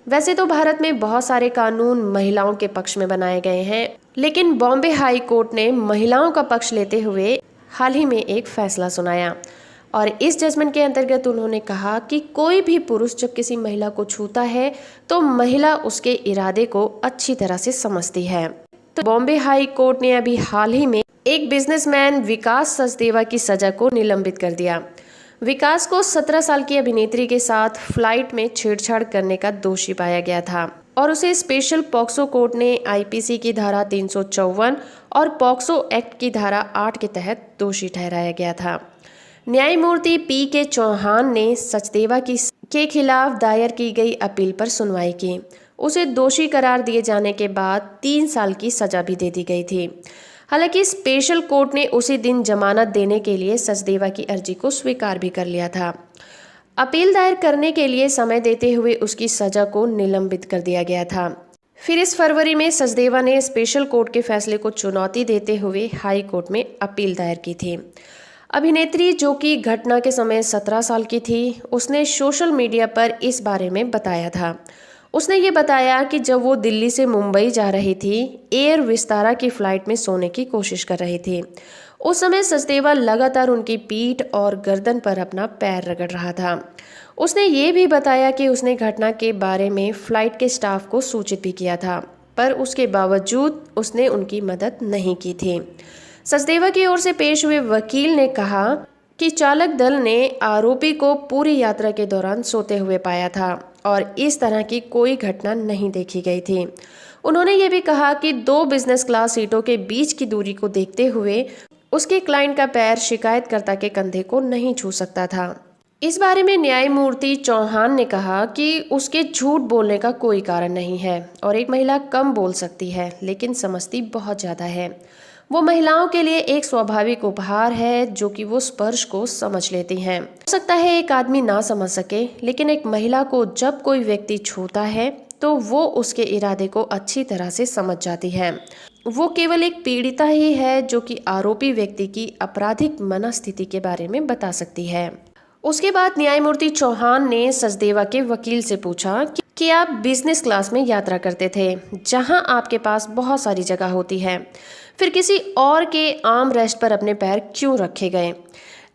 वैसे तो भारत में बहुत सारे कानून महिलाओं के पक्ष में बनाए गए हैं, लेकिन बॉम्बे हाई कोर्ट ने महिलाओं का पक्ष लेते हुए हाल ही में एक फैसला सुनाया और इस जजमेंट के अंतर्गत उन्होंने कहा कि कोई भी पुरुष जब किसी महिला को छूता है तो महिला उसके इरादे को अच्छी तरह से समझती है। तो बॉम्बे हाई कोर्ट ने अभी हाल ही में एक बिजनेसमैन विकास सचदेवा की सजा को निलंबित कर दिया। विकास को 17 साल की अभिनेत्री के साथ फ्लाइट में छेड़छाड़ करने का दोषी पाया गया था और उसे स्पेशल पॉक्सो कोर्ट ने आईपीसी की धारा 354 और पॉक्सो एक्ट की धारा 8 के तहत दोषी ठहराया गया था। न्यायमूर्ति पी.के. चौहान ने सचदेवा के खिलाफ दायर की गई अपील पर सुनवाई की। उसे दोषी करार दिए जाने के बाद 3 साल की सजा भी दे दी गई थी। हालांकि स्पेशल कोर्ट ने उसी दिन जमानत देने के लिए सचदेवा की अर्जी को स्वीकार भी कर लिया था। अपील दायर करने के लिए समय देते हुए उसकी सजा को निलंबित कर दिया गया था। फिर इस फरवरी में सचदेवा ने स्पेशल कोर्ट के फैसले को चुनौती देते हुए हाई कोर्ट में अपील दायर की थी। अभिनेत्री, जो कि घटना के समय 17 साल की थी, उसने सोशल मीडिया पर इस बारे में बताया था। उसने ये बताया कि जब वो दिल्ली से मुंबई जा रही थी, एयर विस्तारा की फ्लाइट में सोने की कोशिश कर रही थी। उस समय सचदेवा लगातार उनकी पीठ और गर्दन पर अपना पैर रगड़ रहा था। उसने ये भी बताया कि उसने घटना के बारे में फ्लाइट के स्टाफ को सूचित भी किया था, पर उसके बावजूद उसने उनकी मदद नहीं की थी। सचदेवा की ओर से पेश हुए वकील ने कहा कि चालक दल ने आरोपी को पूरी यात्रा के दौरान सोते हुए पाया था और इस तरह की कोई घटना नहीं देखी गई थी। उन्होंने ये भी कहा कि 2 बिजनेस क्लास सीटों के बीच की दूरी को देखते हुए उसके क्लाइंट का पैर शिकायतकर्ता के कंधे को नहीं छू सकता था। इस बारे में न्यायमूर्ति चौहान ने कहा कि उसके झूठ बोलने का कोई कारण नहीं है और एक महिला कम बोल सकती है लेकिन समझती बहुत ज़्यादा है। वो महिलाओं के लिए एक स्वाभाविक उपहार है जो कि वो स्पर्श को समझ लेती हैं। हो सकता है एक आदमी ना समझ सके, लेकिन एक महिला को जब कोई व्यक्ति छूता है तो वो उसके इरादे को अच्छी तरह से समझ जाती है। वो केवल एक पीड़िता ही है जो कि आरोपी व्यक्ति की आपराधिक मनस्थिति के बारे में बता सकती है। उसके बाद न्यायमूर्ति चौहान ने सचदेवा के वकील से पूछा कि आप बिजनेस क्लास में यात्रा करते थे, जहां आपके पास बहुत सारी जगह होती है, फिर किसी और के आर्म रेस्ट पर अपने पैर क्यों रखे गए?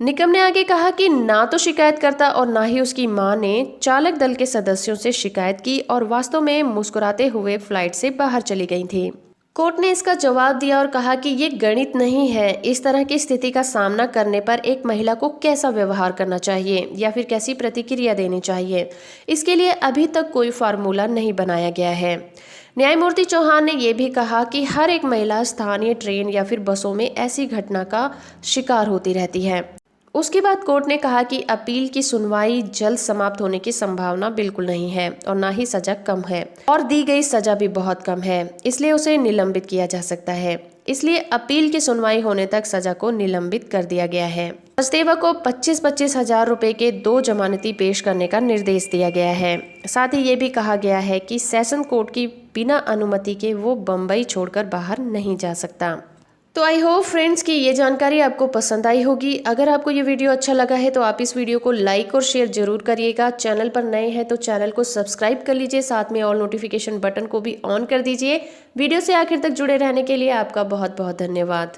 निकम ने आगे कहा कि ना तो शिकायतकर्ता और ना ही उसकी मां ने चालक दल के सदस्यों से शिकायत की और वास्तव में मुस्कुराते हुए फ्लाइट से बाहर चली गई थी। कोर्ट ने इसका जवाब दिया और कहा कि ये गणित नहीं है। इस तरह की स्थिति का सामना करने पर एक महिला को कैसा व्यवहार करना चाहिए या फिर कैसी प्रतिक्रिया देनी चाहिए, इसके लिए अभी तक कोई फार्मूला नहीं बनाया गया है। न्यायमूर्ति चौहान ने यह भी कहा कि हर एक महिला स्थानीय ट्रेन या फिर बसों में ऐसी घटना का शिकार होती रहती है। उसके बाद कोर्ट ने कहा कि अपील की सुनवाई जल्द समाप्त होने की संभावना बिल्कुल नहीं है और ना ही सजा कम है और दी गई सजा भी बहुत कम है, इसलिए उसे निलंबित किया जा सकता है। इसलिए अपील की सुनवाई होने तक सजा को निलंबित कर दिया गया है। सचदेवा को 25-25 हजार रुपए के 2 जमानती पेश करने का निर्देश दिया गया है। साथ ही ये भी कहा गया है कि सेशन कोर्ट की बिना अनुमति के वो बम्बई छोड़कर बाहर नहीं जा सकता। तो आई होप फ्रेंड्स कि ये जानकारी आपको पसंद आई होगी। अगर आपको ये वीडियो अच्छा लगा है तो आप इस वीडियो को लाइक और शेयर जरूर करिएगा। चैनल पर नए हैं तो चैनल को सब्सक्राइब कर लीजिए, साथ में ऑल नोटिफिकेशन बटन को भी ऑन कर दीजिए। वीडियो से आखिर तक जुड़े रहने के लिए आपका बहुत बहुत धन्यवाद।